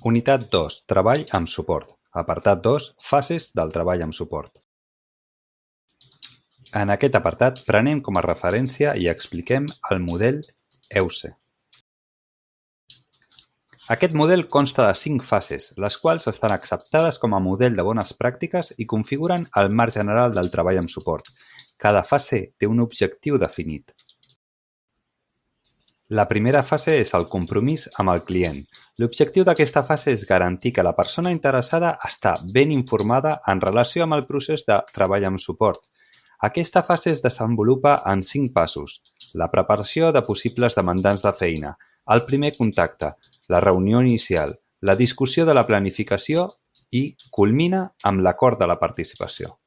Unitat 2. Treball amb suport. Apartat 2. Fases del treball amb suport. En aquest apartat prenem com a referència i expliquem el model EUSE. Aquest model consta de 5 fases, les quals estan acceptades com a model de bones pràctiques i configuren el marc general del treball amb suport. Cada fase té un objectiu definit. La primera fase és el compromís amb el client. L'objectiu d'aquesta fase és garantir que la persona interessada està ben informada en relació amb el procés de treball amb suport. Aquesta fase es desenvolupa en 5 passos. La preparació de possibles demandants de feina, el primer contacte, la reunió inicial, la discussió de la planificació i culmina amb l'acord de la participació.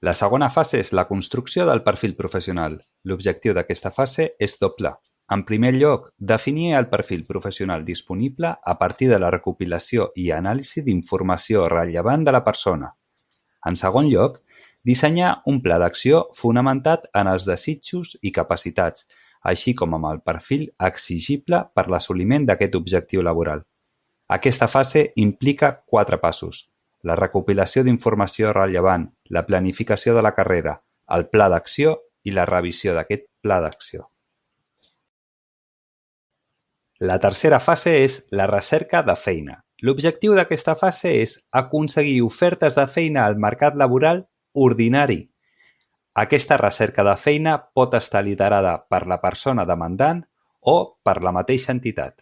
La segona fase és la construcció del perfil professional. L'objectiu d'aquesta fase és doble. En primer lloc, definir el perfil professional disponible a partir de la recopilació i anàlisi d'informació rellevant de la persona. En segon lloc, dissenyar un pla d'acció fonamentat en els desitjos i capacitats, així com amb el perfil exigible per l'assoliment d'aquest objectiu laboral. Aquesta fase implica 4 passos: la recopilació d'informació rellevant, la planificació de la carrera, el pla d'acció i la revisió d'aquest pla d'acció. La tercera fase és la recerca de feina. L'objectiu d'aquesta fase és aconseguir ofertes de feina al mercat laboral ordinari. Aquesta recerca de feina pot estar liderada per la persona demandant o per la mateixa entitat.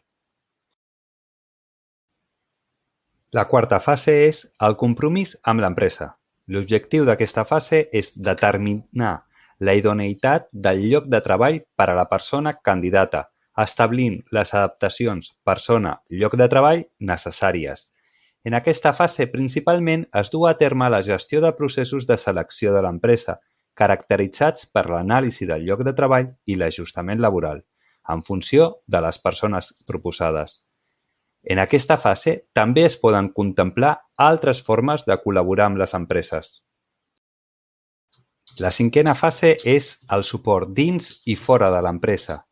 La quarta fase és el compromís amb l'empresa. L'objectiu d'aquesta fase és determinar la idoneïtat del lloc de treball per a la persona candidata, establint les adaptacions persona-lloc de treball necessàries. En aquesta fase principalment es du a terme la gestió de processos de selecció de l'empresa, caracteritzats per l'anàlisi del lloc de treball i l'ajustament laboral, en funció de les persones proposades. En aquesta fase també es poden contemplar altres formes de col·laborar amb les empreses. La cinquena fase és el suport dins i fora de l'empresa.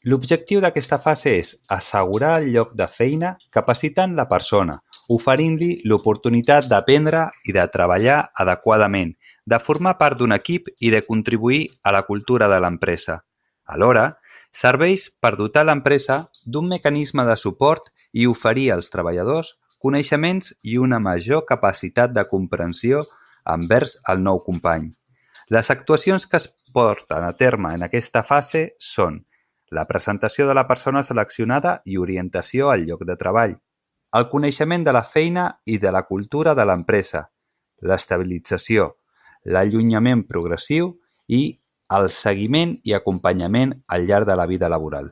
L'objectiu d'aquesta fase és assegurar el lloc de feina capacitant la persona, oferint-li l'oportunitat d'aprendre i de treballar adequadament, de formar part d'un equip i de contribuir a la cultura de l'empresa. Alhora, serveix per dotar l'empresa d'un mecanisme de suport i oferir als treballadors coneixements i una major capacitat de comprensió envers el nou company. Les actuacions que es porten a terme en aquesta fase són la presentació de la persona seleccionada i orientació al lloc de treball, el coneixement de la feina i de la cultura de l'empresa, l'estabilització, l'allunyament progressiu i el seguiment i acompanyament al llarg de la vida laboral.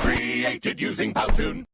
Created using Powtoon.